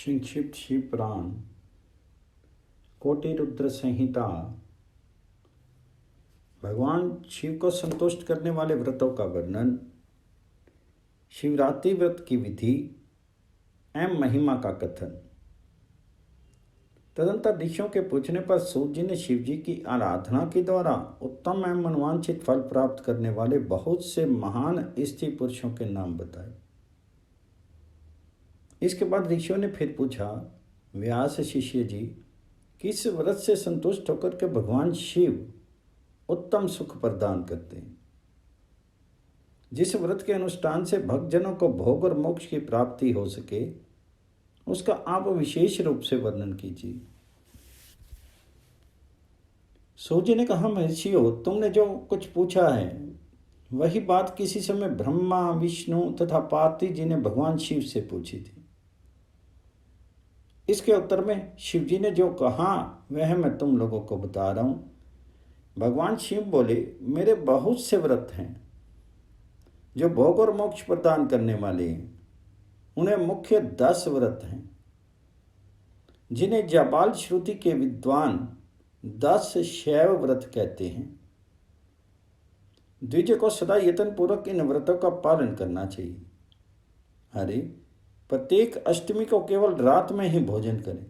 संक्षिप्त शिव पुराण कोटि रुद्र संहिता। भगवान शिव को संतुष्ट करने वाले व्रतों का वर्णन, शिवरात्रि व्रत की विधि एवं महिमा का कथन। तदंतर ऋषियों के पूछने पर सूत जी ने शिव जी की आराधना के द्वारा उत्तम एवं मनवांछित फल प्राप्त करने वाले बहुत से महान स्त्री पुरुषों के नाम बताए। इसके बाद ऋषियों ने फिर पूछा, व्यास शिष्य जी, किस व्रत से संतुष्ट होकर के भगवान शिव उत्तम सुख प्रदान करते हैं? जिस व्रत के अनुष्ठान से भक्तजनों को भोग और मोक्ष की प्राप्ति हो सके, उसका आप विशेष रूप से वर्णन कीजिए। सूत जी ने कहा, महर्षियों, तुमने जो कुछ पूछा है वही बात किसी समय ब्रह्मा, विष्णु तथा पार्वती जी ने भगवान शिव से पूछी थी। इसके उत्तर में शिव जी ने जो कहा वह मैं तुम लोगों को बता रहा हूँ। भगवान शिव बोले, मेरे बहुत से व्रत हैं जो भोग और मोक्ष प्रदान करने वाले हैं। उन्हें मुख्य 10 व्रत हैं जिन्हें जाबाल श्रुति के विद्वान 10 शैव व्रत कहते हैं। द्विज को सदा यत्न पूर्वक इन व्रतों का पालन करना चाहिए। अरे, प्रत्येक अष्टमी को केवल रात में ही भोजन करें।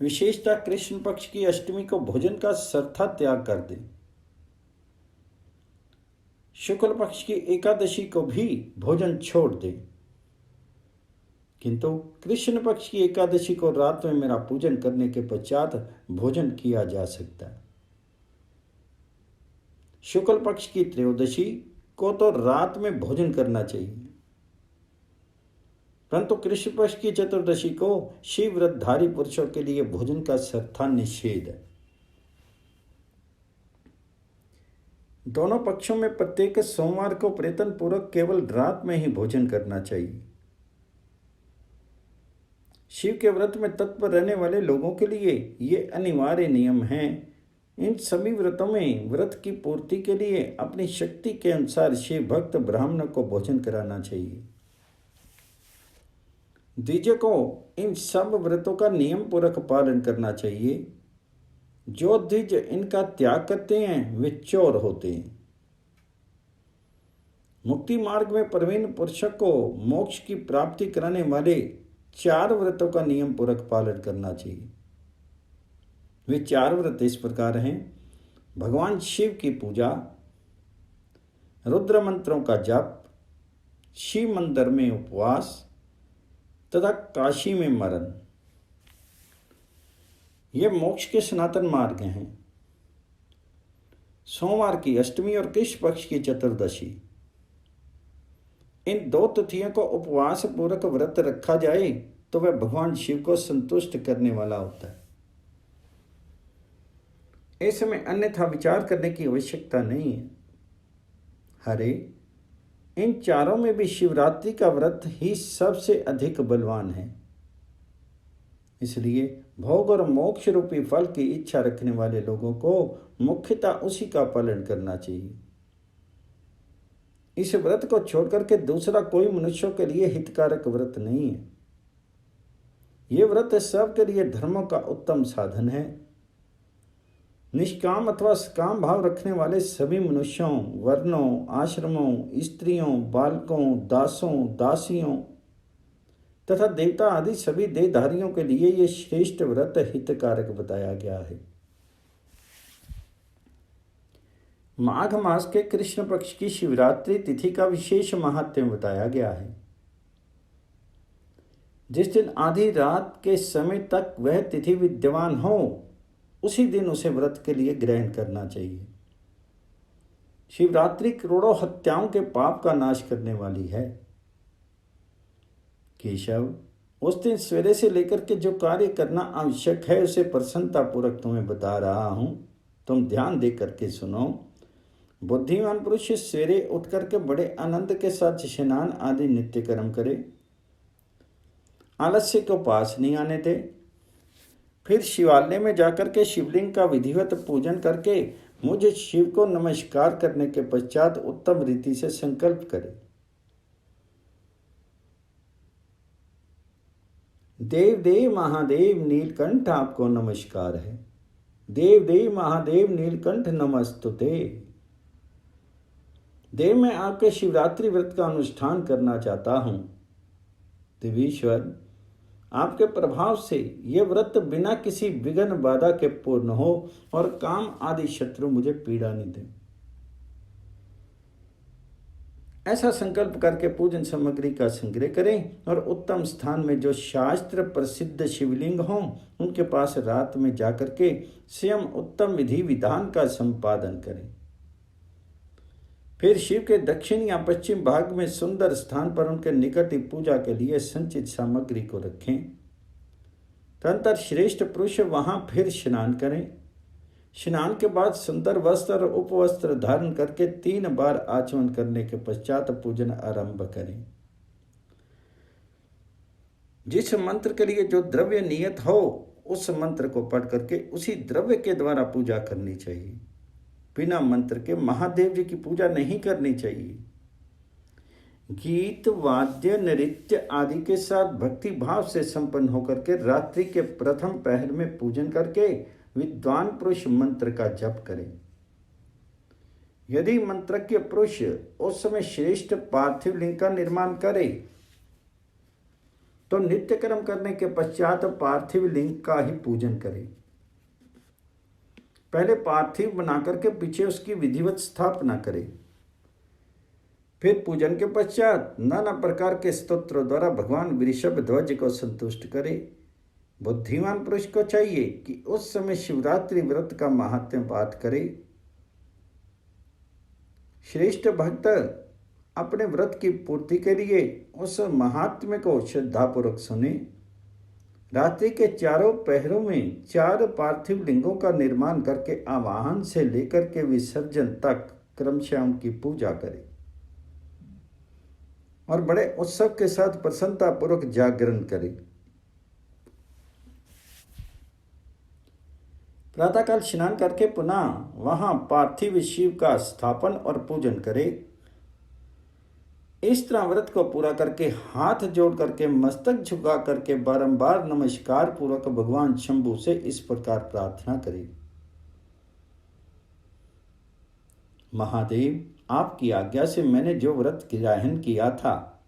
विशेषतः कृष्ण पक्ष की अष्टमी को भोजन का सर्वथा त्याग कर दें। शुक्ल पक्ष की एकादशी को भी भोजन छोड़ दें, किंतु कृष्ण पक्ष की एकादशी को रात में मेरा पूजन करने के पश्चात भोजन किया जा सकता है। शुक्ल पक्ष की त्रयोदशी को तो रात में भोजन करना चाहिए, परंतु कृष्ण पक्ष की चतुर्दशी को शिव व्रतधारी पुरुषों के लिए भोजन का सर्वथा निषेध है। दोनों पक्षों में प्रत्येक सोमवार को प्रयत्न पूर्वक केवल रात में ही भोजन करना चाहिए। शिव के व्रत में तत्पर रहने वाले लोगों के लिए ये अनिवार्य नियम हैं। इन सभी व्रतों में व्रत की पूर्ति के लिए अपनी शक्ति के अनुसार शिव भक्त ब्राह्मण को भोजन कराना चाहिए। द्विज को इन सब व्रतों का नियम पूर्वक पालन करना चाहिए। जो द्विज इनका त्याग करते हैं वे चोर होते हैं। मुक्ति मार्ग में प्रवीण पुरुषों को मोक्ष की प्राप्ति कराने वाले 4 व्रतों का नियम पूर्वक पालन करना चाहिए। वे 4 व्रत इस प्रकार हैं: भगवान शिव की पूजा, रुद्र मंत्रों का जप, शिव मंदिर में उपवास तथा काशी में मरण। ये मोक्ष के सनातन मार्ग हैं। सोमवार की अष्टमी और कृष्ण पक्ष की चतुर्दशी, इन 2 तिथियों को उपवास पूर्वक व्रत रखा जाए तो वह भगवान शिव को संतुष्ट करने वाला होता है। ऐसे में अन्यथा विचार करने की आवश्यकता नहीं है। हरे, इन 4 में भी शिवरात्रि का व्रत ही सबसे अधिक बलवान है। इसलिए भोग और मोक्ष रूपी फल की इच्छा रखने वाले लोगों को मुख्यतः उसी का पालन करना चाहिए। इस व्रत को छोड़कर के दूसरा कोई मनुष्यों के लिए हितकारक व्रत नहीं है। ये व्रत सबके लिए धर्मों का उत्तम साधन है। निष्काम अथवा सकाम भाव रखने वाले सभी मनुष्यों, वर्णों, आश्रमों, स्त्रियों, बालकों, दासों, दासियों तथा देवता आदि सभी देहधारियों के लिए ये श्रेष्ठ व्रत हितकारक बताया गया है। माघ मास के कृष्ण पक्ष की शिवरात्रि तिथि का विशेष महात्म्य बताया गया है। जिस दिन आधी रात के समय तक वह तिथि विद्यमान हो, उसी दिन उसे व्रत के लिए ग्रहण करना चाहिए। शिवरात्रि करोड़ों हत्याओं के पाप का नाश करने वाली है। केशव, उस दिन सवेरे से लेकर के जो कार्य करना आवश्यक है उसे प्रसन्नता पूर्वक तुम्हें बता रहा हूं। तुम ध्यान दे करके सुनो। बुद्धिमान पुरुष सवेरे उठ करके बड़े आनंद के साथ स्नान आदि नित्य कर्म करे, आलस्य को पास नहीं आने दे। फिर शिवालय में जाकर के शिवलिंग का विधिवत पूजन करके मुझे शिव को नमस्कार करने के पश्चात उत्तम रीति से संकल्प करे। देव देव महादेव नीलकंठ आपको नमस्कार है। देव देव महादेव नीलकंठ नमस्तुते। देव, मैं आपके शिवरात्रि व्रत का अनुष्ठान करना चाहता हूँ। देवीश्वर, आपके प्रभाव से यह व्रत बिना किसी विघ्न बाधा के पूर्ण हो और काम आदि शत्रु मुझे पीड़ा नहीं दे। ऐसा संकल्प करके पूजन सामग्री का संग्रह करें और उत्तम स्थान में जो शास्त्र प्रसिद्ध शिवलिंग हों उनके पास रात में जाकर के स्वयं उत्तम विधि विधान का संपादन करें। फिर शिव के दक्षिण या पश्चिम भाग में सुंदर स्थान पर उनके निकट ही पूजा के लिए संचित सामग्री को रखें। तदनंतर श्रेष्ठ पुरुष वहां फिर स्नान करें। स्नान के बाद सुंदर वस्त्र और उपवस्त्र धारण करके 3 बार आचमन करने के पश्चात पूजन आरंभ करें। जिस मंत्र के लिए जो द्रव्य नियत हो उस मंत्र को पढ़ करके उसी द्रव्य के द्वारा पूजा करनी चाहिए। बिना मंत्र के महादेव जी की पूजा नहीं करनी चाहिए। गीत वाद्य नृत्य आदि के साथ भक्ति भाव से संपन्न होकर के रात्रि के प्रथम पहर में पूजन करके विद्वान पुरुष मंत्र का जप करें। यदि मंत्रज्ञ पुरुष उस समय श्रेष्ठ पार्थिव लिंग का निर्माण करे तो नित्य कर्म करने के पश्चात पार्थिव लिंग का ही पूजन करें। पहले पार्थिव बनाकर के पीछे उसकी विधिवत स्थापना करें। फिर पूजन के पश्चात नाना प्रकार के स्तोत्रों द्वारा भगवान वृषभ ध्वज को संतुष्ट करे। बुद्धिमान पुरुष को चाहिए कि उस समय शिवरात्रि व्रत का महात्म्य पाठ करे। श्रेष्ठ भक्त अपने व्रत की पूर्ति के लिए उस महात्म्य को श्रद्धापूर्वक सुने। रात्रि के चारों पहरों में 4 पार्थिव लिंगों का निर्माण करके आवाहन से लेकर के विसर्जन तक क्रमशः उनकी पूजा करें और बड़े उत्सव के साथ प्रसन्नता पूर्वक जागरण करें। प्रातःकाल स्नान करके पुनः वहां पार्थिव शिव का स्थापन और पूजन करें। इस तरह व्रत को पूरा करके हाथ जोड़ करके मस्तक झुका करके बारंबार नमस्कार पूर्वक भगवान शंभु से इस प्रकार प्रार्थना करें। महादेव, आपकी आज्ञा से मैंने जो व्रत ग्रहण किया था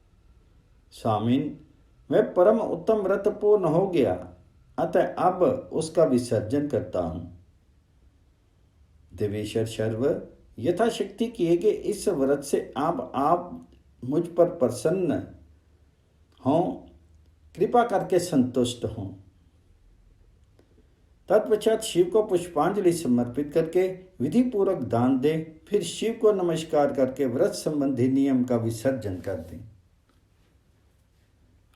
स्वामिन, वह परम उत्तम व्रत पूर्ण हो गया, अतः अब उसका विसर्जन करता हूं। देवेश्वर सर्व, यथाशक्ति किए गए इस व्रत से आप मुझ पर प्रसन्न हों, कृपा करके संतुष्ट हों। तत्पश्चात शिव को पुष्पांजलि समर्पित करके विधि पूर्वक दान दें। फिर शिव को नमस्कार करके व्रत संबंधी नियम का विसर्जन कर दें।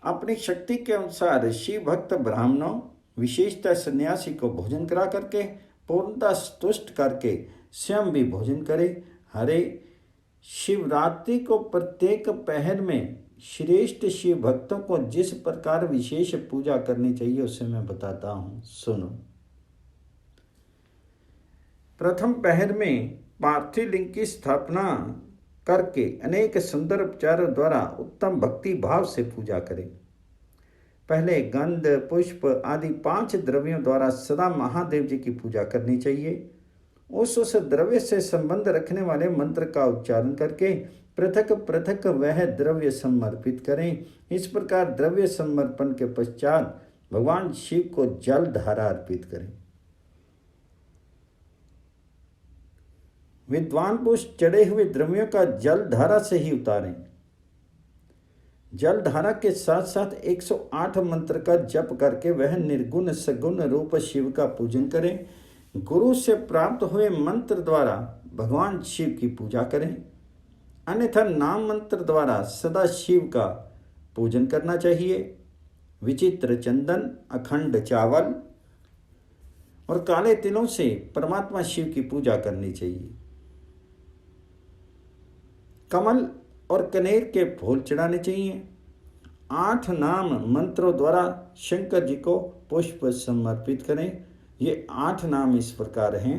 अपनी शक्ति के अनुसार शिव भक्त ब्राह्मणों विशेषतः सन्यासी को भोजन करा करके पूर्णतः तुष्ट करके स्वयं भी भोजन करें। हरे, शिवरात्रि को प्रत्येक पहर में श्रेष्ठ शिव भक्तों को जिस प्रकार विशेष पूजा करनी चाहिए उसे मैं बताता हूं, सुनो। प्रथम पहर में पार्थिव लिंग की स्थापना करके अनेक सुंदर उपचारों द्वारा उत्तम भक्ति भाव से पूजा करें। पहले गंध पुष्प आदि 5 द्रव्यों द्वारा सदा महादेव जी की पूजा करनी चाहिए। उस द्रव्य से संबंध रखने वाले मंत्र का उच्चारण करके पृथक पृथक वह द्रव्य समर्पित करें। इस प्रकार द्रव्य समर्पण के पश्चात भगवान शिव को जल धारा अर्पित करें। विद्वान पुरुष चढ़े हुए द्रव्यों का जल धारा से ही उतारें। जल धारा के साथ साथ 108 मंत्र का जप करके वह निर्गुण सगुण रूप शिव का पूजन करें। गुरु से प्राप्त हुए मंत्र द्वारा भगवान शिव की पूजा करें, अन्यथा नाम मंत्र द्वारा सदा शिव का पूजन करना चाहिए। विचित्र चंदन, अखंड चावल और काले तिलों से परमात्मा शिव की पूजा करनी चाहिए। कमल और कनेर के फूल चढ़ाने चाहिए। 8 नाम मंत्रों द्वारा शंकर जी को पुष्प समर्पित करें। ये 8 नाम इस प्रकार हैं: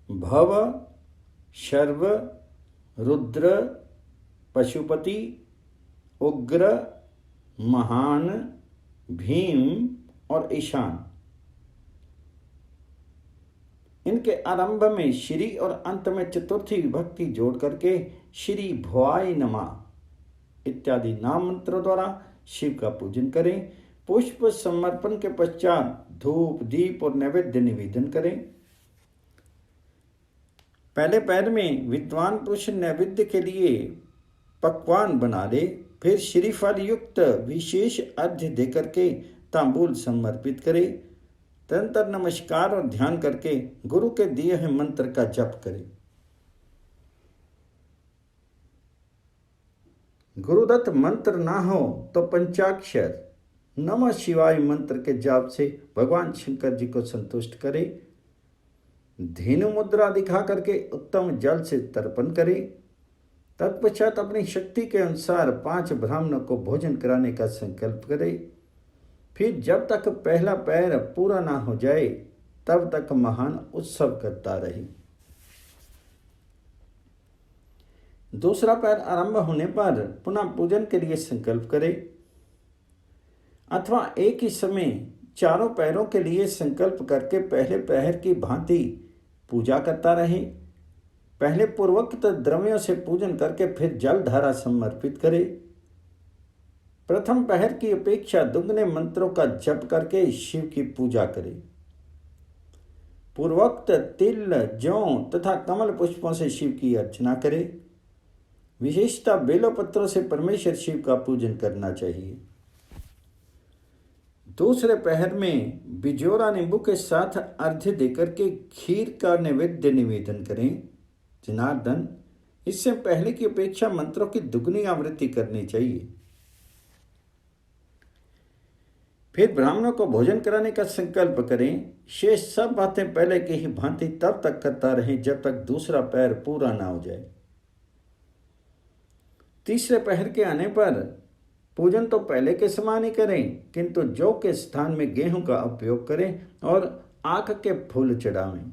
भव, शर्व, रुद्र, पशुपति, उग्र, महान, भीम और ईशान। इनके आरंभ में श्री और अंत में चतुर्थी विभक्ति जोड़ करके श्री भवाय नमः इत्यादि नाम मंत्रों द्वारा शिव का पूजन करें। पुष्प समर्पण के पश्चात धूप, दीप और नैवेद्य निवेदन करें। पहले पैर में विद्वान पुरुष नैवेद्य के लिए पकवान बना ले, फिर श्रीफल युक्त विशेष अर्घ्य देकर के तांबूल समर्पित करे। तदनंतर नमस्कार और ध्यान करके गुरु के दिए हुए मंत्र का जप करे। गुरुदत्त मंत्र ना हो तो पंचाक्षर नमः शिवाय मंत्र के जाप से भगवान शंकर जी को संतुष्ट करे। धेनु मुद्रा दिखा करके उत्तम जल से तर्पण करे। तत्पश्चात अपनी शक्ति के अनुसार 5 ब्राह्मणों को भोजन कराने का संकल्प करे। फिर जब तक पहला पैर पूरा ना हो जाए तब तक महान उत्सव करता रहे। दूसरा पैर आरंभ होने पर पुनः पूजन के लिए संकल्प करे, अथवा एक ही समय चारों पैरों के लिए संकल्प करके पहले पैर की भांति पूजा करता रहे। पहले पूर्वोक्त द्रव्यों से पूजन करके फिर जल धारा समर्पित करे। प्रथम पहर की अपेक्षा दुगने मंत्रों का जप करके शिव की पूजा करे। पूर्वोक्त तिल, जौ तथा कमल पुष्पों से शिव की अर्चना करे। विशेषतः बेलोपत्रों से परमेश्वर शिव का पूजन करना चाहिए। दूसरे पहर में बिजोरा नींबू के साथ अर्घ्य देकर के खीर का नैवेद्य निवेदन करें। जनार्दन, इससे पहले की अपेक्षा मंत्रों की दुगनी आवृत्ति करनी चाहिए। फिर ब्राह्मणों को भोजन कराने का संकल्प करें। शेष सब बातें पहले की ही भांति तब तक करता रहे जब तक दूसरा पैर पूरा ना हो जाए। तीसरे पहर के आने पर पूजन तो पहले के समान ही करें, किंतु जौ के स्थान में गेहूं का उपयोग करें और आक के फूल चढ़ावें।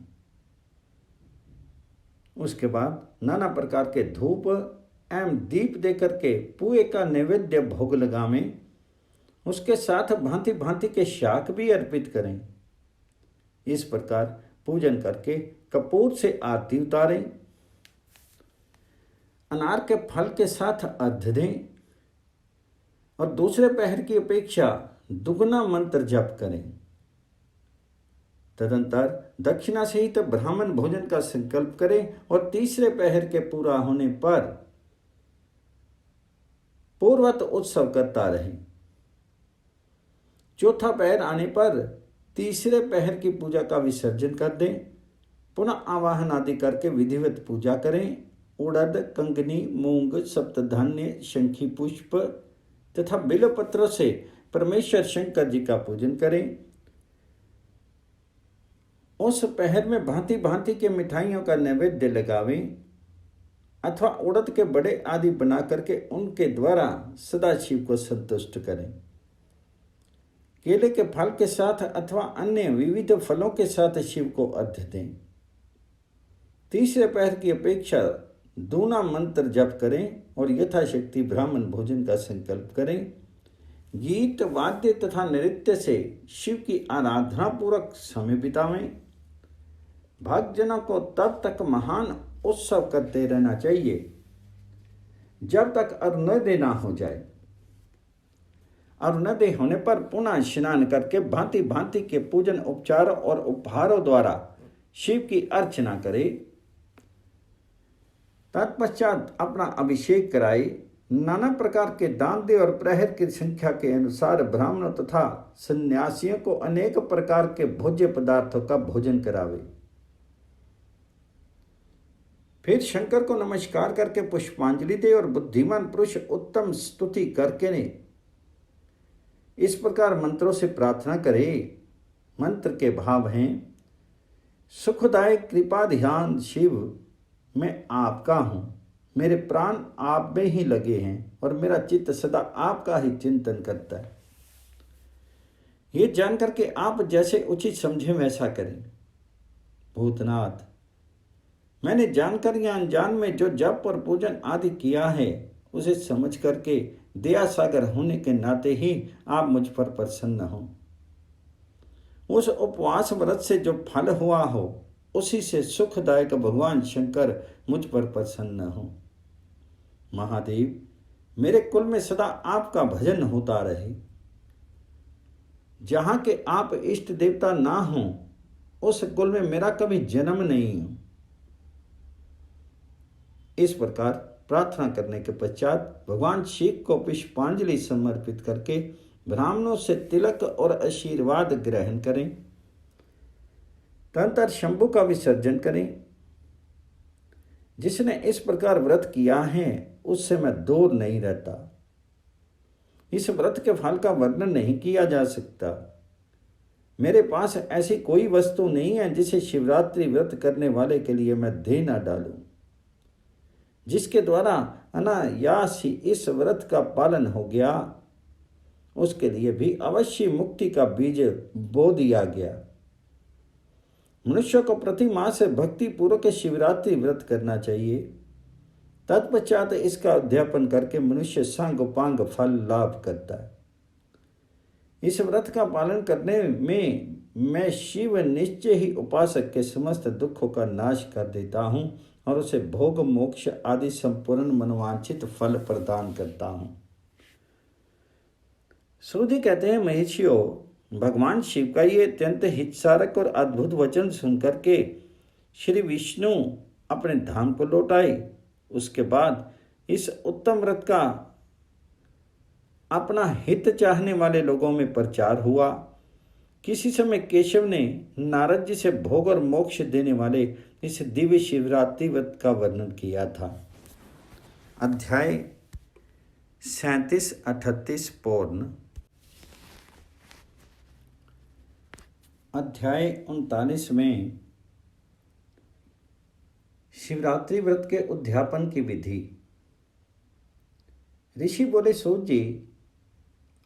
उसके बाद नाना प्रकार के धूप एवं दीप देकर के पुए का नैवेद्य भोग लगावें। उसके साथ भांति भांति के शाक भी अर्पित करें। इस प्रकार पूजन करके कपूर से आरती उतारें। अनार के फल के साथ अर्घ्य दें और दूसरे पहर की अपेक्षा दुगना मंत्र जप करें। तदंतर दक्षिणा सहित ब्राह्मण भोजन का संकल्प करें और तीसरे पहर के पूरा होने पर पूर्वत उत्सव करता रहे। चौथा पहर आने पर तीसरे पहर की पूजा का विसर्जन कर दें। पुनः आवाहन आदि करके विधिवत पूजा करें। उड़द, कंगनी, मूंग, सप्तधान्य, शंखी पुष्प तथा बिल्वपत्रों से परमेश्वर शंकर जी का पूजन करें। उस पहर में भांति भांति के मिठाइयों का नैवेद्य लगावें अथवा उड़द के बड़े आदि बना करके उनके द्वारा सदाशिव को संतुष्ट करें। केले के फल के साथ अथवा अन्य विविध फलों के साथ शिव को अर्घ्य दें। तीसरे पहर की अपेक्षा दूना मंत्र जप करें और यथाशक्ति ब्राह्मण भोजन का संकल्प करें। गीत, वाद्य तथा नृत्य से शिव की आराधना पूर्वक समय बितावें। भक्तजनों को तब तक महान उत्सव करते रहना चाहिए जब तक अरुणोदय ना हो जाए। अरुणोदय होने पर पुनः स्नान करके भांति भांति के पूजन उपचारों और उपहारों द्वारा शिव की अर्चना करे। तत्पश्चात अपना अभिषेक कराए। नाना प्रकार के दान दे और प्रहर की संख्या के अनुसार ब्राह्मणों तथा सन्यासियों को अनेक प्रकार के भोज्य पदार्थों का भोजन करावे। फिर शंकर को नमस्कार करके पुष्पांजलि दे और बुद्धिमान पुरुष उत्तम स्तुति करके ने इस प्रकार मंत्रों से प्रार्थना करे। मंत्र के भाव हैं: सुखदायक कृपा ध्यान शिव, मैं आपका हूँ, मेरे प्राण आप में ही लगे हैं और मेरा चित्त सदा आपका ही चिंतन करता है। ये जानकर के आप जैसे उचित समझे वैसा करें। भूतनाथ, मैंने जानकर या अनजान में जो जप और पूजन आदि किया है उसे समझ करके दया सागर होने के नाते ही आप मुझ पर प्रसन्न हो। उस उपवास व्रत से जो फल हुआ हो, उसी से सुखदायक भगवान शंकर मुझ पर प्रसन्न हो। महादेव, मेरे कुल में सदा आपका भजन होता रहे। जहाँ के आप इष्ट देवता ना हों, उस कुल में मेरा कभी जन्म नहीं हो। इस प्रकार प्रार्थना करने के पश्चात भगवान शिव को पुष्पांजलि समर्पित करके ब्राह्मणों से तिलक और आशीर्वाद ग्रहण करें। तदनंतर शंभु का विसर्जन करें। जिसने इस प्रकार व्रत किया है उससे मैं दूर नहीं रहता। इस व्रत के फल का वर्णन नहीं किया जा सकता। मेरे पास ऐसी कोई वस्तु नहीं है जिसे शिवरात्रि व्रत करने वाले के लिए मैं दे न डालूं। जिसके द्वारा अनायास ही इस व्रत का पालन हो गया, उसके लिए भी अवश्य मुक्ति का बीज बो दिया गया। मनुष्य को प्रति मास भक्ति पूर्वक शिवरात्रि व्रत करना चाहिए। तत्पश्चात इसका अध्यापन करके मनुष्य सांगोपांग फल लाभ करता है। इस व्रत का पालन करने में मैं शिव निश्चय ही उपासक के समस्त दुखों का नाश कर देता हूँ और उसे भोग मोक्ष आदि संपूर्ण मनोवांछित फल प्रदान करता हूँ। सूर्य कहते हैं, महिषियों, भगवान शिव का ये अत्यंत हितसारक और अद्भुत वचन सुनकर के श्री विष्णु अपने धाम को लौट आए। उसके बाद इस उत्तम व्रत का अपना हित चाहने वाले लोगों में प्रचार हुआ। किसी समय केशव ने नारद जी से भोग और मोक्ष देने वाले इस दिव्य शिवरात्रि व्रत का वर्णन किया था। अध्याय 37-38 पूर्ण। अध्याय 39 में शिवरात्रि व्रत के उद्यापन की विधि। ऋषि बोले, सूत जी,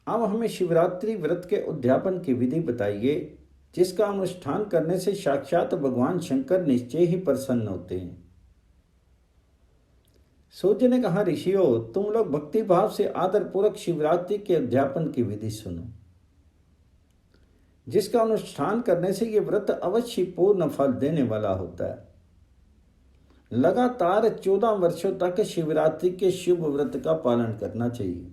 अब हमें शिवरात्रि व्रत के उद्यापन की विधि बताइए, जिसका अनुष्ठान करने से साक्षात भगवान शंकर निश्चय ही प्रसन्न होते हैं। सूर्य ने कहा, ऋषियों, तुम लोग भक्ति भाव से आदर पूर्वक शिवरात्रि के उद्यापन की विधि सुनो, जिसका अनुष्ठान करने से यह व्रत अवश्य पूर्ण फल देने वाला होता है। लगातार 14 वर्षों तक शिवरात्रि के शुभ व्रत का पालन करना चाहिए।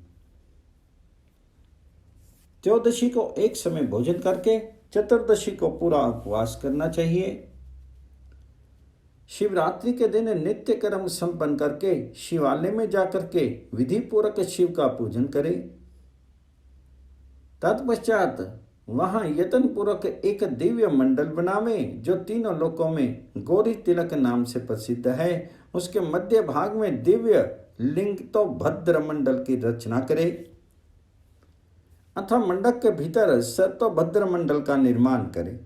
त्रयोदशी को एक समय भोजन करके चतुर्दशी को पूरा उपवास करना चाहिए। शिवरात्रि के दिन नित्य कर्म संपन्न करके शिवालय में जाकर के विधि पूर्वक शिव का पूजन करें। तत्पश्चात वहां यत्न पूर्वक एक दिव्य मंडल बनावे, जो तीनों लोकों में गौरी तिलक नाम से प्रसिद्ध है। उसके मध्य भाग में दिव्य लिंग तो भद्र मंडल की रचना करे अथवा मंडप के भीतर सतोभद्र मंडल का निर्माण करे।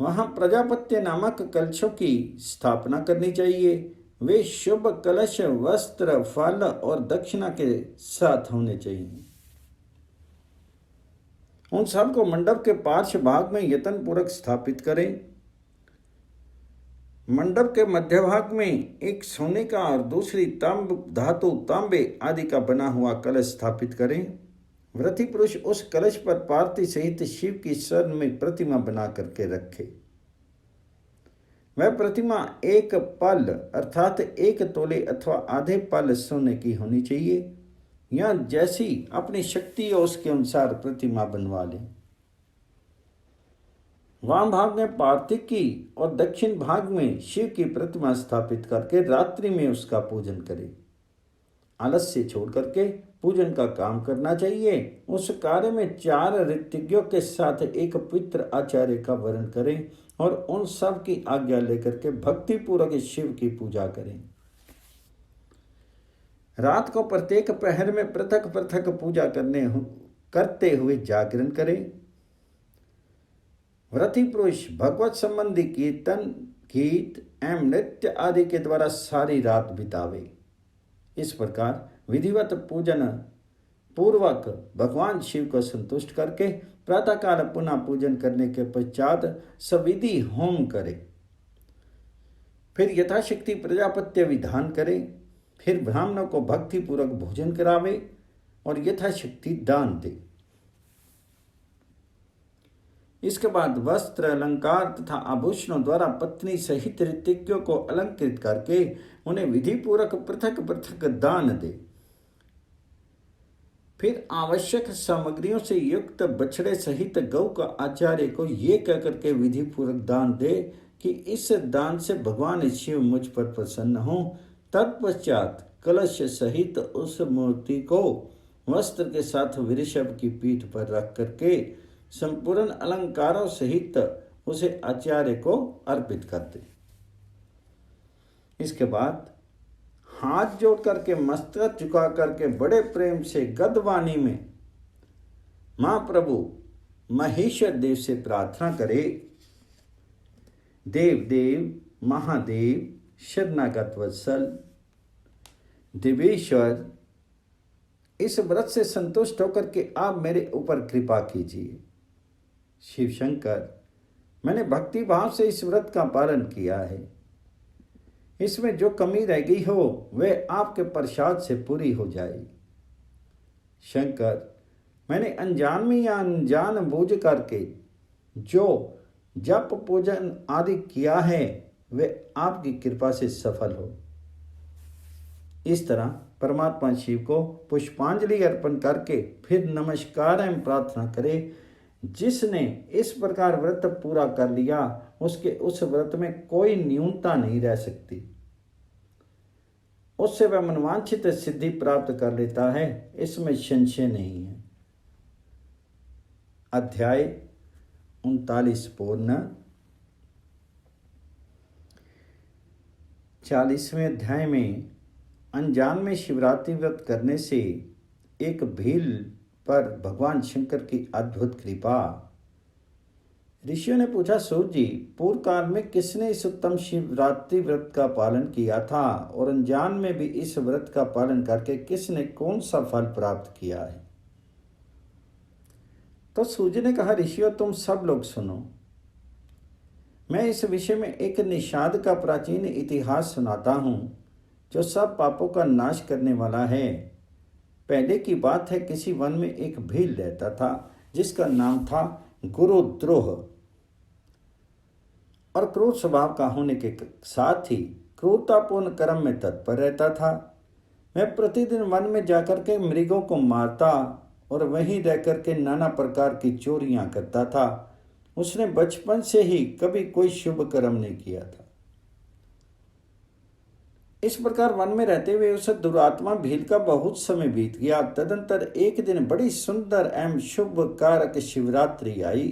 वहां प्रजापत्य नामक कलशों की स्थापना करनी चाहिए। वे शुभ कलश वस्त्र, फल और दक्षिणा के साथ होने चाहिए। उन सब को मंडप के पार्श्व भाग में यत्न पूर्वक स्थापित करें। मंडप के मध्य भाग में एक सोने का और दूसरी धातु तांबे आदि का बना हुआ कलश स्थापित करें। व्रती पुरुष उस कलश पर पार्वती सहित शिव की स्वर्ण में प्रतिमा बना करके रखे। वह प्रतिमा एक पल अर्थात 1 तोले अथवा आधे पल सोने की होनी चाहिए। या जैसी अपनी शक्ति और उसके अनुसार प्रतिमा बनवा लें। वाम भाग में पार्वती की और दक्षिण भाग में शिव की प्रतिमा स्थापित करके रात्रि में उसका पूजन करें। आलस्य छोड़ करके पूजन का काम करना चाहिए। उस कार्य में 4 ऋत्विज्ञों के साथ एक पवित्र आचार्य का वर्ण करें और उन सब की आज्ञा लेकर के भक्ति पूर्वक शिव की पूजा करें। रात को प्रत्येक पहर में पृथक पृथक पूजा करते हुए जागरण करें। व्रती पुरुष भगवत संबंधी कीर्तन, गीत एवं नृत्य आदि के द्वारा सारी रात बितावे। इस प्रकार विधिवत पूजन पूर्वक भगवान शिव को संतुष्ट करके प्रातःकाल पुनः पूजन करने के पश्चात सविधि होम करे। फिर यथाशक्ति प्रजापत्य विधान करे। फिर ब्राह्मणों को भक्तिपूर्वक भोजन करावे और यथाशक्ति दान दे। इसके बाद वस्त्र, अलंकार तथा आभूषणों द्वारा पत्नी सहित ऋतिज्ञों को अलंकृत करके उन्हें विधि पूर्वक पृथक पृथक दान दे। फिर आवश्यक सामग्रियों से युक्त बछड़े सहित गौ का आचार्य को ये कहकर के विधि पूर्वक दान दे कि इस दान से भगवान शिव मुझ पर प्रसन्न हो। तत्पश्चात कलश सहित उस मूर्ति को वस्त्र के साथ वृषभ की पीठ पर रख करके संपूर्ण अलंकारों सहित उसे आचार्य को अर्पित कर दे। इसके बाद हाथ जोड़ करके मस्तक झुका करके बड़े प्रेम से गदवाणी में महाप्रभु महेश्वर देव से प्रार्थना करे, देव देव महादेव शरणागत वत्सल देवेश्वर, इस व्रत से संतुष्ट होकर के आप मेरे ऊपर कृपा कीजिए। शिव शंकर, मैंने भक्ति भाव से इस व्रत का पालन किया है, इसमें जो कमी रह गई हो वह आपके प्रसाद से पूरी हो जाएगी। शंकर, मैंने अनजान में या अनजान बूझ करके जो जप पूजन आदि किया है वह आपकी कृपा से सफल हो। इस तरह परमात्मा शिव को पुष्पांजलि अर्पण करके फिर नमस्कार एवं प्रार्थना करे। जिसने इस प्रकार व्रत पूरा कर लिया उसके उस व्रत में कोई न्यूनता नहीं रह सकती, उससे वह मनवांछित सिद्धि प्राप्त कर लेता है, इसमें संशय नहीं है। अध्याय 39 पूर्ण। 40वें अध्याय में अनजान में शिवरात्रि व्रत करने से एक भील पर भगवान शंकर की अद्भुत कृपा। ऋषियों ने पूछा, सूर्य जी, पूर्व काल में किसने इस उत्तम शिवरात्रि व्रत का पालन किया था और अनजान में भी इस व्रत का पालन करके किसने कौन सा फल प्राप्त किया है? तो सूर्य ने कहा, ऋषियों तुम सब लोग सुनो, मैं इस विषय में एक निषाद का प्राचीन इतिहास सुनाता हूँ जो सब पापों का नाश करने वाला है। पहले की बात है, किसी वन में एक भील रहता था जिसका नाम था गुरुद्रोह और क्रूर स्वभाव का होने के साथ ही क्रूरतापूर्ण कर्म में तत्पर रहता था। वह प्रतिदिन वन में जाकर के मृगों को मारता और वहीं रहकर के नाना प्रकार की चोरियां करता था। उसने बचपन से ही कभी कोई शुभ कर्म नहीं किया था। इस प्रकार वन में रहते हुए उस दुरात्मा भील का बहुत समय बीत गया। तदंतर एक दिन बड़ी सुंदर एवं शुभ कारक शिवरात्रि आई,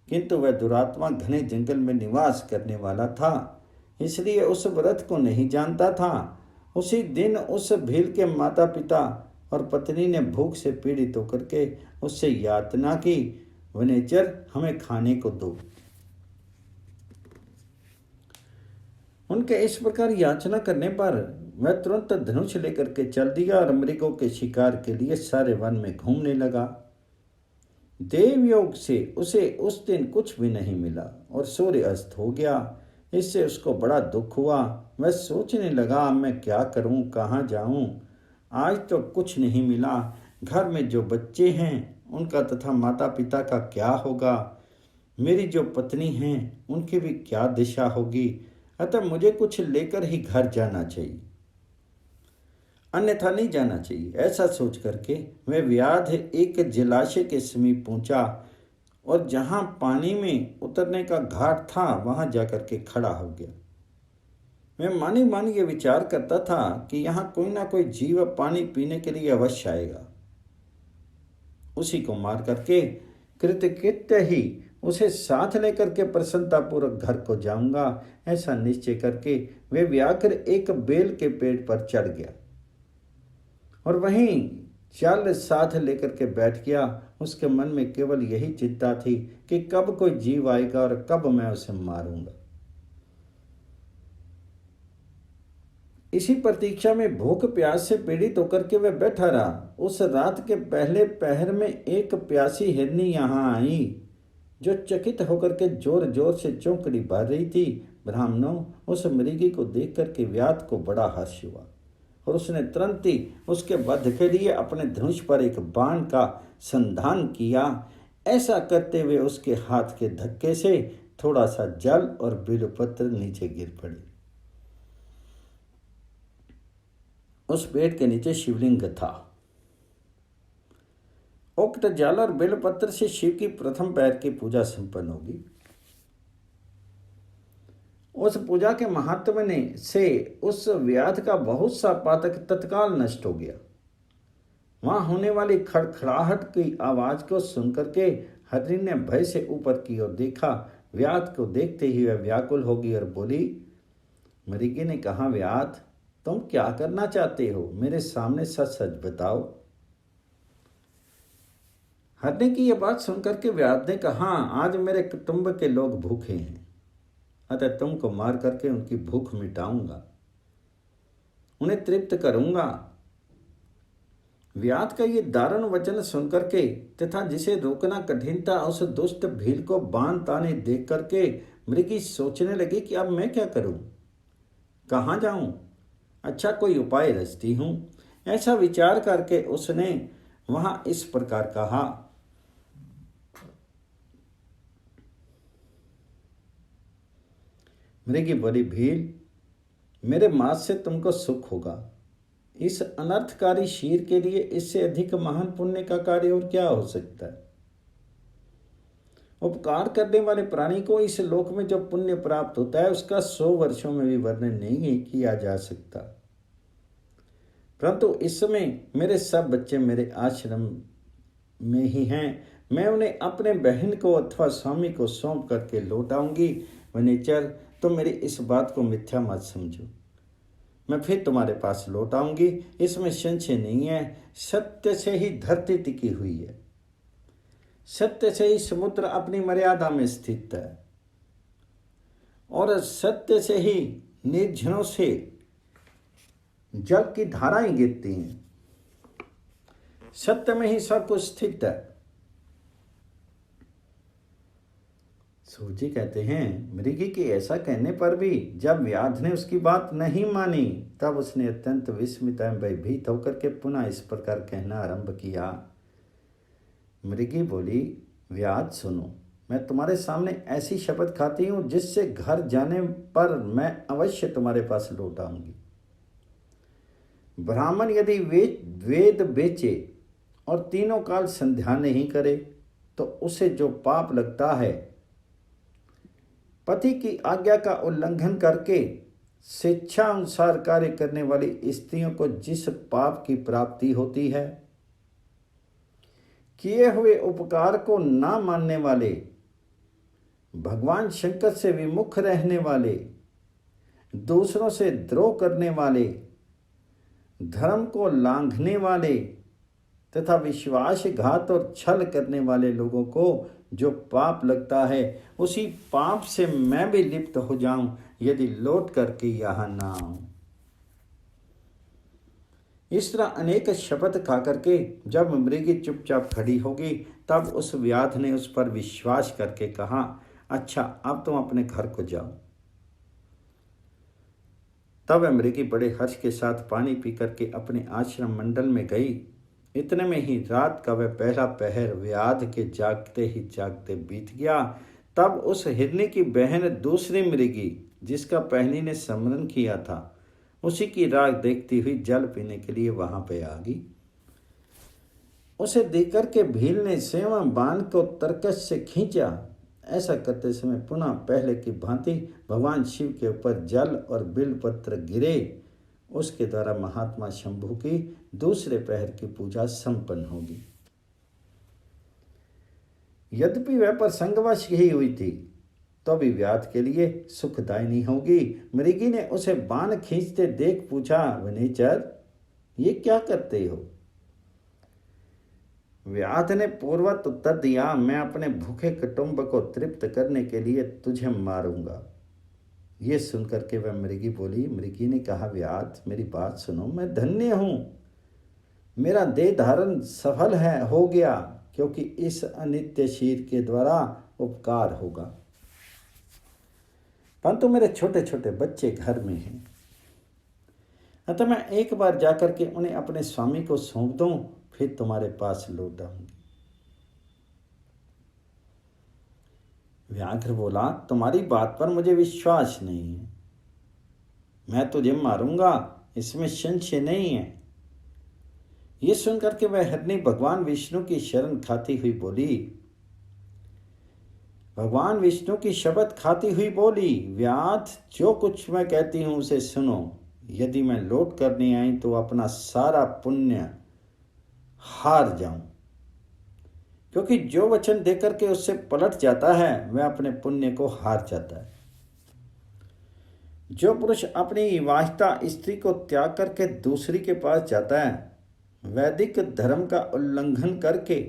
किंतु वह दुरात्मा घने जंगल में निवास करने वाला था, इसलिए उस व्रत को नहीं जानता था। उसी दिन उस भील के माता पिता और पत्नी ने भूख से पीड़ित होकर के उससे यातना की, वनेचर हमें खाने को दो। उनके इस प्रकार याचना करने पर वह तुरंत धनुष लेकर के चल दिया और मृगों के शिकार के लिए सारे वन में घूमने लगा। देव योग से उसे उस दिन कुछ भी नहीं मिला और सूर्य अस्त हो गया। इससे उसको बड़ा दुख हुआ। वह सोचने लगा, मैं क्या करूं, कहाँ जाऊं, आज तो कुछ नहीं मिला। घर में जो बच्चे हैं उनका तथा माता पिता का क्या होगा, मेरी जो पत्नी हैं उनकी भी क्या दिशा होगी। अतः मुझे कुछ लेकर ही घर जाना चाहिए, अन्यथा नहीं जाना चाहिए। ऐसा सोच करके वह व्याध एक जलाशय के समीप पहुंचा और जहां पानी में उतरने का घाट था वहां जाकर के खड़ा हो गया। मैं मानी मानी ये विचार करता था कि यहाँ कोई ना कोई जीव पानी पीने के लिए अवश्य आएगा। उसी को मार करके कृतकृत्य ही उसे साथ लेकर के प्रसन्नतापूर्वक घर को जाऊंगा। ऐसा निश्चय करके वे व्याघ्र एक बेल के पेड़ पर चढ़ गया और वहीं चाल साथ लेकर के बैठ गया। उसके मन में केवल यही चिंता थी कि कब कोई जीव आएगा और कब मैं उसे मारूंगा। इसी प्रतीक्षा में भूख प्यास से पीड़ित होकर के वह बैठा रहा। उस रात के पहले पहर में एक प्यासी हिरनी यहाँ आई जो चकित होकर के जोर जोर से चौंकड़ी भर रही थी। ब्राह्मणों, उस मृगी को देख करके व्याध को बड़ा हर्ष हुआ। और उसने तुरंत ही उसके वध के लिए अपने धनुष पर एक बाण का संधान किया। ऐसा करते हुए उसके हाथ के धक्के से थोड़ा सा जल और बिल्वपत्र नीचे गिर पड़े। उस पेड़ के नीचे शिवलिंग था। उक्त जल और बिल्वपत्र से शिव की प्रथम पैर की पूजा संपन्न होगी। उस पूजा के महात्म ने से उस व्याध का बहुत सा पातक तत्काल नष्ट हो गया। वहां होने वाली खड़खड़ाहट की आवाज को सुनकर के हरिणी ने भय से ऊपर की ओर देखा। व्याध को देखते ही वह व्याकुल होगी और बोली। मृगी ने कहा, व्याध, तुम क्या करना चाहते हो? मेरे सामने सच सच बताओ। हरिणी की यह बात सुनकर के व्याध ने कहा, आज मेरे कुटुंब के लोग भूखे हैं, अतः तुमको मार करके उनकी भूख मिटाऊंगा, उन्हें तृप्त करूंगा। व्याध का ये दारुण वचन सुनकर के तथा जिसे रोकना कठिन था उस दुष्ट भील को बाण ताने देख करके मृगी सोचने लगी कि अब मैं क्या करूं, कहाँ जाऊं? अच्छा, कोई उपाय रचती हूं। ऐसा विचार करके उसने वहां इस प्रकार कहा। मृगी बोली, भील, मेरे मांस से तुमको सुख होगा। इस अनर्थकारी शीर के लिए इससे अधिक महान पुण्य का कार्य और क्या हो सकता है? उपकार करने वाले प्राणी को इस लोक में जो पुण्य प्राप्त होता है उसका 100 वर्षों में भी वर्णन नहीं किया जा सकता। परंतु इस समय मेरे सब बच्चे मेरे आश्रम में ही हैं। मैं उन्हें अपने बहन को अथवा स्वामी को सौंप करके लौट आऊंगी। वनेचर, तुम मेरी इस बात को मिथ्या मत समझो। मैं फिर तुम्हारे पास लौट आऊंगी, इसमें संशय नहीं है। सत्य से ही धरती टिकी हुई है, सत्य से ही समुद्र अपनी मर्यादा में स्थित है, और सत्य से ही निर्झरों से जल की धाराएं गिरती हैं। सत्य में ही सब कुछ स्थित है। सूजी कहते हैं, मृगी के ऐसा कहने पर भी जब व्याध ने उसकी बात नहीं मानी तब उसने अत्यंत विस्मित एवं भयभीत होकर के पुनः इस प्रकार कहना आरंभ किया। मृगी बोली, व्याध सुनो, मैं तुम्हारे सामने ऐसी शपथ खाती हूं जिससे घर जाने पर मैं अवश्य तुम्हारे पास लौट आऊंगी। ब्राह्मण यदि वेद बेचे और तीनों काल संध्या नहीं करे तो उसे जो पाप लगता है, पति की आज्ञा का उल्लंघन करके स्वेच्छा अनुसार कार्य करने वाली स्त्रियों को जिस पाप की प्राप्ति होती है, किए हुए उपकार को ना मानने वाले, भगवान शंकर से विमुख रहने वाले, दूसरों से द्रोह करने वाले, धर्म को लांघने वाले तथा विश्वासघात और छल करने वाले लोगों को जो पाप लगता है, उसी पाप से मैं भी लिप्त हो जाऊं यदि लौट करके यहां ना आऊं। इस तरह अनेक शपथ खा करके जब मृगी चुपचाप खड़ी होगी तब उस व्याध ने उस पर विश्वास करके कहा, अच्छा, अब तुम अपने घर को जाओ। तब मृगी बड़े हर्ष के साथ पानी पी करके अपने आश्रम मंडल में गई। इतने में ही रात का वह पहला पहर व्याध के जागते ही जागते बीत गया। तब उस हिरनी की बहन दूसरी मृगी, जिसका पहली ने स्मरण किया था, उसी की राह देखती हुई जल पीने के लिए वहां पे आ गई। उसे देखकर के भील ने स्वयं बाण को तरकश से खींचा। ऐसा करते समय पुनः पहले की भांति भगवान शिव के ऊपर जल और बिल्वपत्र गिरे। उसके द्वारा महात्मा शंभु की दूसरे पहर की पूजा संपन्न होगी। यद्यपि वह प्रसंगवश ही हुई थी तो भी व्याध के लिए सुखदायिनी होगी। मृगी ने उसे बाण खींचते देख पूछा, वनेचर, ये क्या करते हो? व्याध ने पूर्वत उत्तर दिया, मैं अपने भूखे कुटुंब को तृप्त करने के लिए तुझे मारूंगा। ये सुनकर के वह मृगी बोली। मृगी ने कहा, व्याध, मेरी बात सुनो, मैं धन्य हूं, मेरा देह धारण सफल हो गया, क्योंकि इस अनित्य शीर के द्वारा उपकार होगा। परंतु मेरे छोटे छोटे बच्चे घर में हैं। अतः मैं एक बार जाकर के उन्हें अपने स्वामी को सौंप दूं, फिर तुम्हारे पास लौट आऊंगी। व्याघ्र बोला, तुम्हारी बात पर मुझे विश्वास नहीं है। मैं तुझे मारूंगा, इसमें संशय नहीं है। ये सुनकर के वह हरनी भगवान विष्णु की शरण खाती हुई बोली, भगवान विष्णु की शपथ खाती हुई बोली, व्याध, जो कुछ मैं कहती हूं उसे सुनो। यदि मैं लौट कर नहीं आई तो अपना सारा पुण्य हार जाऊं, क्योंकि जो वचन देकर के उससे पलट जाता है वह अपने पुण्य को हार जाता है। जो पुरुष अपनी विवाहिता स्त्री को त्याग करके दूसरी के पास जाता है, वैदिक धर्म का उल्लंघन करके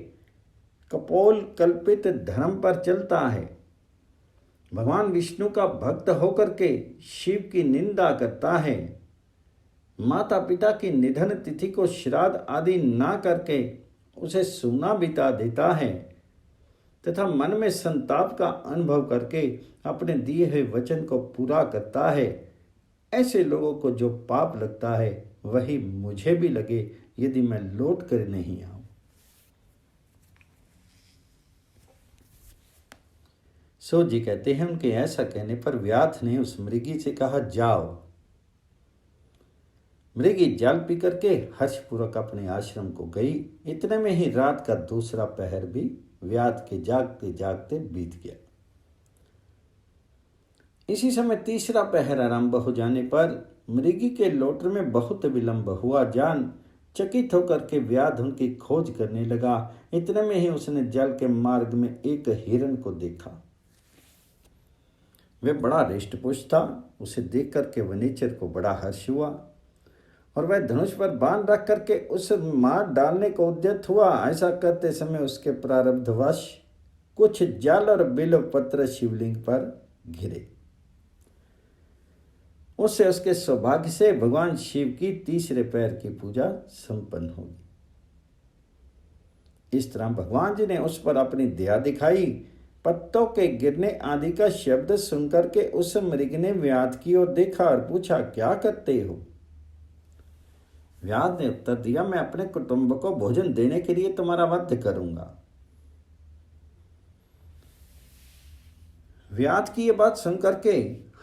कपोल कल्पित धर्म पर चलता है, भगवान विष्णु का भक्त होकर के शिव की निंदा करता है, माता पिता की निधन तिथि को श्राद्ध आदि ना करके उसे सूना बिता देता है, तथा मन में संताप का अनुभव करके अपने दिए हुए वचन को पूरा करता है, ऐसे लोगों को जो पाप लगता है वही मुझे भी लगे यदि मैं लौट कर नहीं आऊं। सो जी कहते हैं, उनके ऐसा कहने पर व्याध ने उस मृगी से कहा, जाओ। मृगी जल पी करके हर्षपूर्वक अपने आश्रम को गई। इतने में ही रात का दूसरा पहर भी व्याध के जागते जागते बीत गया। इसी समय तीसरा पहर आरंभ हो जाने पर मृगी के लौटने में बहुत विलंब हुआ। जान चकित होकर के व्याध उनकी खोज करने लगा। इतने में ही उसने जल के मार्ग में एक हिरण को देखा। वह बड़ा हृष्टपुष्ट था। उसे देख करके वनीचर को बड़ा हर्ष हुआ और वह धनुष पर बाण रख करके उस मार डालने को उद्यत हुआ। ऐसा करते समय उसके प्रारब्धवश कुछ जल और बिल्व पत्र शिवलिंग पर घिरे। उससे उसके सौभाग्य से भगवान शिव की तीसरे पैर की पूजा संपन्न होगी। इस तरह भगवान जी ने उस पर अपनी दया दिखाई। पत्तों के गिरने आदि का शब्द सुनकर के उस मृग ने व्याध की ओर देखा और पूछा, क्या करते हो? व्याध ने उत्तर दिया, मैं अपने कुटुंब को भोजन देने के लिए तुम्हारा वध करूंगा। व्याध की यह बात सुनकर के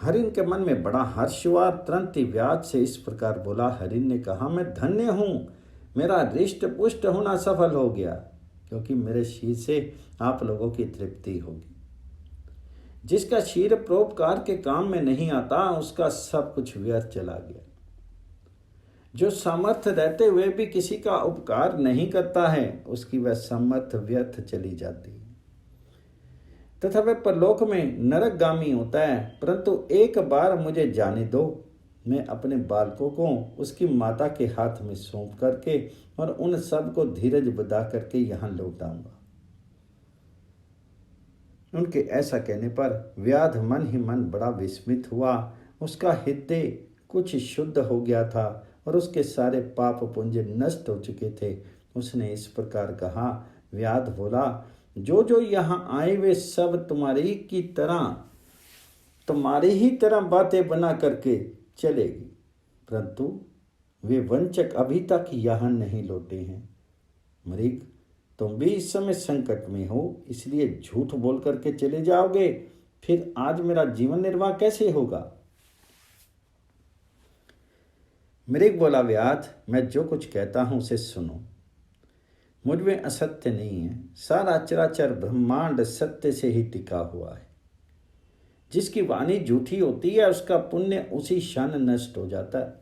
हरिण के मन में बड़ा हर्ष हुआ। तुरंत ही व्याध से इस प्रकार बोला। हरिण ने कहा, मैं धन्य हूं, मेरा हृष्ट पुष्ट होना सफल हो गया, क्योंकि मेरे शीर से आप लोगों की तृप्ति होगी। जिसका शीर परोपकार के काम में नहीं आता उसका सब कुछ व्यर्थ चला गया। जो सामर्थ्य रहते हुए भी किसी का उपकार नहीं करता है उसकी वह सामर्थ्य व्यर्थ चली जाती है, तथा वह परलोक में नरकगामी होता है। परंतु एक बार मुझे जाने दो, मैं अपने बालकों को उसकी माता के हाथ में सौंप करके और उन सब को धीरज बधा करके यहाँ लौट आऊंगा। उनके ऐसा कहने पर व्याध मन ही मन बड़ा विस्मित हुआ। उसका हृदय कुछ शुद्ध हो गया था और उसके सारे पाप पुंज नष्ट हो चुके थे। उसने इस प्रकार कहा। व्याध बोला, जो जो यहाँ आए वे सब तुम्हारी ही तरह बातें बना करके चलेगी, परंतु वे वंचक अभी तक यहाँ नहीं लौटे हैं। मृग, तुम भी इस समय संकट में हो, इसलिए झूठ बोल करके चले जाओगे, फिर आज मेरा जीवन निर्वाह कैसे होगा? मृग बोला, व्याध, मैं जो कुछ कहता हूं उसे सुनो। मुझ में असत्य नहीं है। सारा चराचर ब्रह्मांड सत्य से ही टिका हुआ है। जिसकी वाणी झूठी होती है उसका पुण्य उसी क्षण नष्ट हो जाता है।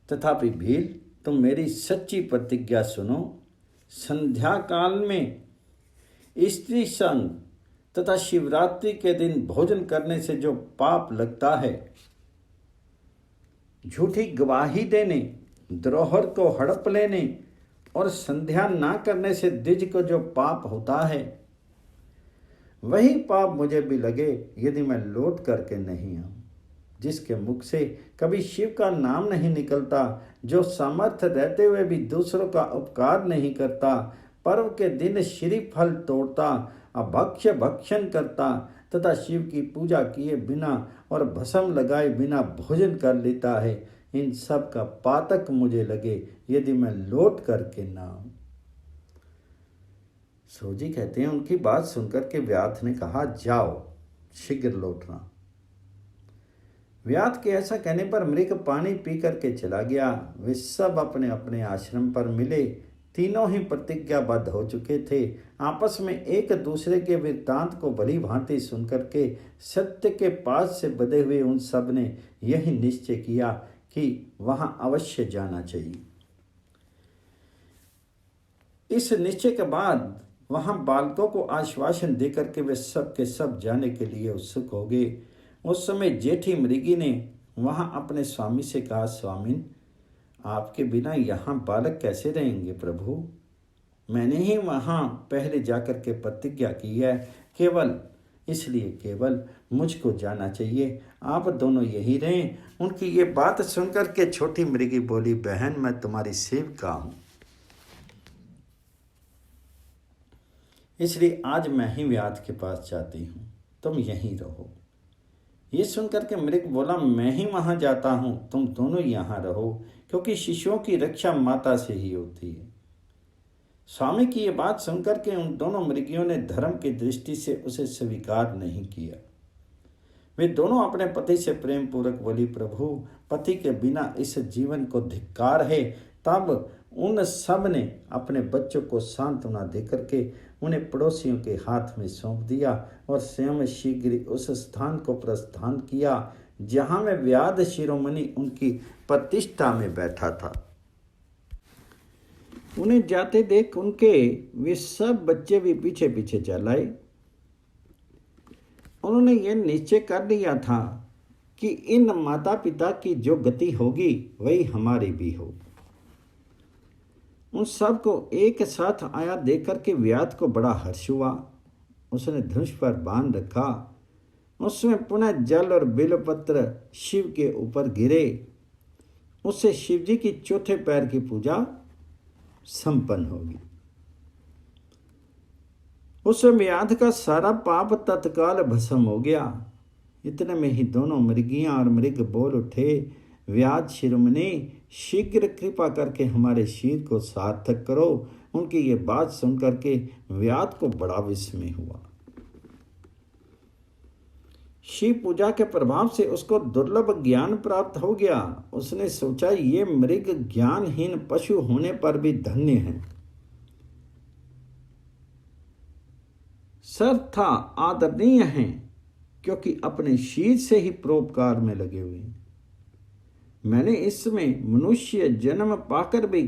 तथापि भील, तुम मेरी सच्ची प्रतिज्ञा सुनो। संध्या काल में स्त्री संग तथा शिवरात्रि के दिन भोजन करने से जो पाप लगता है, झूठी गवाही देने, द्रोहर को हड़प लेने और संध्या ना करने से द्विज को जो पाप होता है, वही पाप मुझे भी लगे यदि मैं लौट करके नहीं आऊं। जिसके मुख से कभी शिव का नाम नहीं निकलता, जो सामर्थ्य रहते हुए भी दूसरों का उपकार नहीं करता, पर्व के दिन श्री फल तोड़ता, अभक्ष्य भक्षण करता तथा शिव की पूजा किए बिना और भस्म लगाए बिना भोजन कर लेता है, इन सब का पातक मुझे लगे यदि मैं लौट करके ना आऊं। सोजी कहते हैं, उनकी बात सुनकर के व्याध ने कहा, जाओ शीघ्र लौटना। व्याध के ऐसा कहने पर मृग पानी पी करके चला गया। वे सब अपने अपने आश्रम पर मिले। तीनों ही प्रतिज्ञाबद्ध हो चुके थे। आपस में एक दूसरे के वृत्तांत को भली भांति सुनकर के सत्य के पास से बंधे हुए उन सब ने यही निश्चय किया कि वहां अवश्य जाना चाहिए। इस निश्चय के बाद वहां बालकों को आश्वासन देकर के वे सब के सब जाने के लिए उत्सुक हो गए। उस समय जेठी मृगी ने वहां अपने स्वामी से कहा, स्वामिन, आपके बिना यहाँ बालक कैसे रहेंगे प्रभु? मैंने ही वहाँ पहले जाकर के प्रतिज्ञा की है, केवल मुझको जाना चाहिए, आप दोनों यही रहें। उनकी ये बात सुनकर के छोटी मृगी बोली, बहन, मैं तुम्हारी सेविका हूँ, इसलिए आज मैं ही व्याध के पास जाती हूँ, तुम यहीं रहो। ये सुनकर के मृग बोला, मैं ही वहाँ जाता हूँ, तुम दोनों यहाँ रहो, क्योंकि शिशुओं की रक्षा माता से ही होती है। स्वामी की ये बात सुनकर के उन दोनों मृगियों ने धर्म की दृष्टि से उसे स्वीकार नहीं किया। वे दोनों अपने पति से प्रेम पूर्वक बोली, प्रभु, पति के बिना इस जीवन को धिक्कार है। तब उन सब ने अपने बच्चों को सांत्वना देकर के उन्हें पड़ोसियों के हाथ में सौंप दिया और स्वयं शीघ्र उस स्थान को प्रस्थान किया जहां में व्याध शिरोमणि उनकी प्रतिष्ठा में बैठा था। उन्हें जाते देख उनके वे सब बच्चे भी पीछे पीछे चल आए। उन्होंने ये निश्चय कर लिया था कि इन माता पिता की जो गति होगी वही हमारी भी हो। उन सब को एक साथ आया देख करके व्याध को बड़ा हर्ष हुआ। उसने धनुष पर बांध रखा। उसमें पुनः जल और बेलपत्र शिव के ऊपर गिरे। उससे शिव जी की चौथे पैर की पूजा संपन्न होगी। उस व्याध का सारा पाप तत्काल भस्म हो गया। इतने में ही दोनों मृगियां और मृग बोल उठे, व्याध शिरोमणि, शीघ्र कृपा करके हमारे शीर को सार्थक करो। उनकी ये बात सुनकर के व्याध को बड़ा विस्मय हुआ। शिव पूजा के प्रभाव से उसको दुर्लभ ज्ञान प्राप्त हो गया। उसने सोचा, ये मृग ज्ञानहीन पशु होने पर भी धन्य है, सर्वथा आदरणीय हैं, क्योंकि अपने शीर से ही परोपकार में लगे हुए हैं। मैंने इसमें मनुष्य जन्म पाकर भी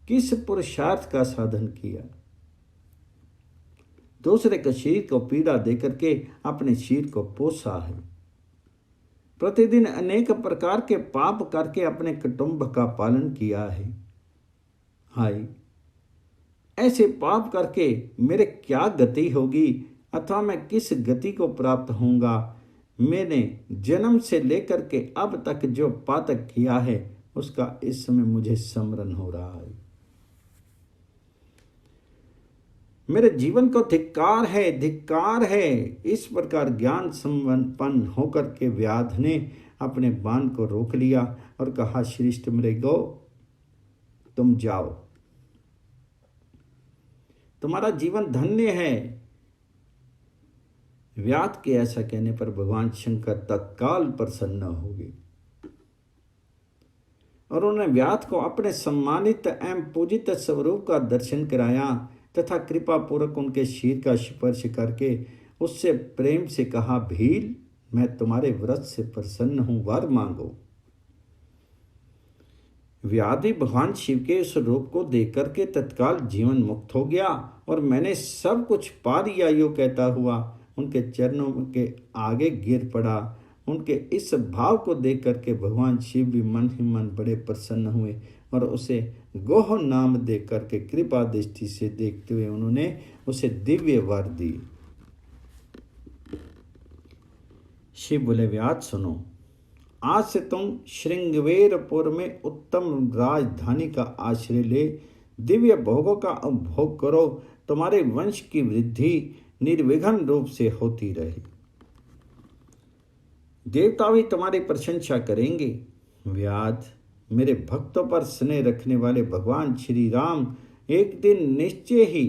किस पुरुषार्थ का साधन किया? दूसरे के शरीर को पीड़ा देकर के अपने शरीर को पोसा है। प्रतिदिन अनेक प्रकार के पाप करके अपने कुटुंब का पालन किया है। हाय, ऐसे पाप करके मेरे क्या गति होगी, अथवा मैं किस गति को प्राप्त होऊंगा? मैंने जन्म से लेकर के अब तक जो पातक किया है उसका इस समय मुझे स्मरण हो रहा है। मेरे जीवन को धिक्कार है, धिक्कार है। इस प्रकार ज्ञान संपन्न होकर के व्याध ने अपने बाण को रोक लिया और कहा, श्रेष्ठ मृगो, तुम जाओ, तुम्हारा जीवन धन्य है। व्याध के ऐसा कहने पर भगवान शंकर तत्काल प्रसन्न हो गए और उन्होंने व्याध को अपने सम्मानित एवं पूजित स्वरूप का दर्शन कराया तथा कृपा पूर्वक उनके शीर का स्पर्श करके उससे प्रेम से कहा, भील, मैं तुम्हारे व्रत से प्रसन्न हूं, वर मांगो। व्याधि भगवान शिव के उस रूप को देख करके तत्काल जीवन मुक्त हो गया और मैंने सब कुछ पा लिया, यो कहता हुआ उनके चरणों के आगे गिर पड़ा। उनके इस भाव को देख करके भगवान शिव भी मन ही मन बड़े प्रसन्न हुए और उसे गोह नाम दे करके कृपा दृष्टि से देखते हुए उन्होंने उसे दिव्य वर दी। शिव बोले, व्याध सुनो, आज से तुम श्रृंगवेरपुर में उत्तम राजधानी का आश्रय ले दिव्य भोगों का उपभोग करो। तुम्हारे वंश की वृद्धि निर्विघ्न रूप से होती रहे। देवता भी तुम्हारी प्रशंसा करेंगे। व्याध, मेरे भक्तों पर स्नेह रखने वाले भगवान श्री राम एक दिन निश्चय ही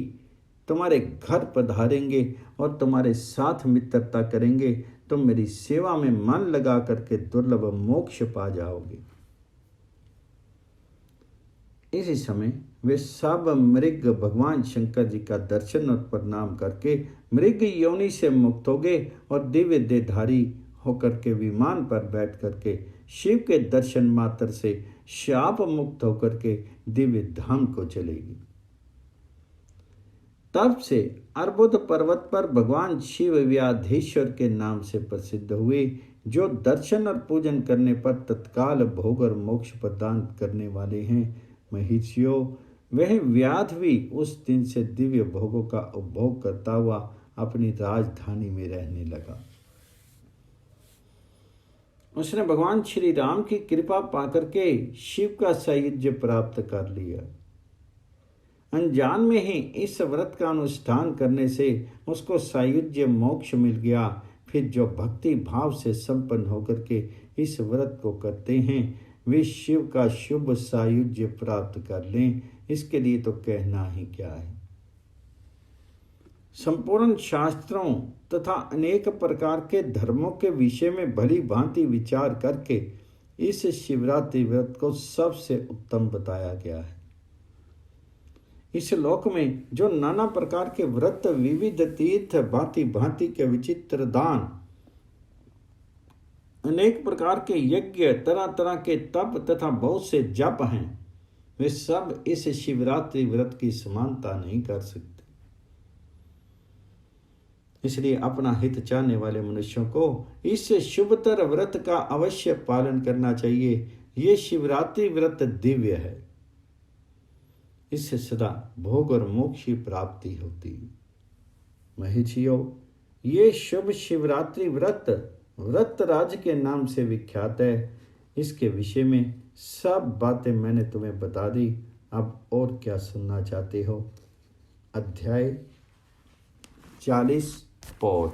तुम्हारे घर पधारेंगे और तुम्हारे साथ मित्रता करेंगे। तुम मेरी सेवा में मन लगा करके दुर्लभ मोक्ष पा जाओगे। इसी समय वे सब मृग भगवान शंकर जी का दर्शन और प्रणाम करके मृग योनि से मुक्त हो गए और दिव्य देहधारी होकर के विमान पर बैठ करके शिव के दर्शन मात्र से शाप मुक्त होकर के दिव्य धाम को चलेगी। तब से अर्बुद पर्वत पर भगवान शिव व्याधीश्वर के नाम से प्रसिद्ध हुए, जो दर्शन और पूजन करने पर तत्काल भोग और मोक्ष प्रदान करने वाले हैं। महिषियों, वह व्याध भी उस दिन से दिव्य भोगों का उपभोग करता हुआ अपनी राजधानी में रहने लगा। उसने भगवान श्री राम की कृपा पाकर के शिव का सायुज्य प्राप्त कर लिया। अनजान में ही इस व्रत का अनुष्ठान करने से उसको सायुज्य मोक्ष मिल गया। फिर जो भक्ति भाव से संपन्न होकर के इस व्रत को करते हैं, वे शिव का शुभ सायुज्य प्राप्त कर लें। इसके लिए तो कहना ही क्या है। संपूर्ण शास्त्रों तथा अनेक प्रकार के धर्मों के विषय में भली भांति विचार करके इस शिवरात्रि व्रत को सबसे उत्तम बताया गया है। इस लोक में जो नाना प्रकार के व्रत, विविध तीर्थ, भांति भांति के विचित्र दान, अनेक प्रकार के यज्ञ, तरह तरह के तप तथा बहुत से जप हैं, वे सब इस शिवरात्रि व्रत की समानता नहीं कर सकते। इसलिए अपना हित चाहने वाले मनुष्यों को इस शुभतर व्रत का अवश्य पालन करना चाहिए। ये शिवरात्रि व्रत दिव्य है। इससे सदा भोग और मोक्ष की प्राप्ति होती है। महिषियों, ये शुभ शिवरात्रि व्रत राज के नाम से विख्यात है। इसके विषय में सब बातें मैंने तुम्हें बता दी। अब और क्या सुनना चाहते हो? अध्याय 40 पौध।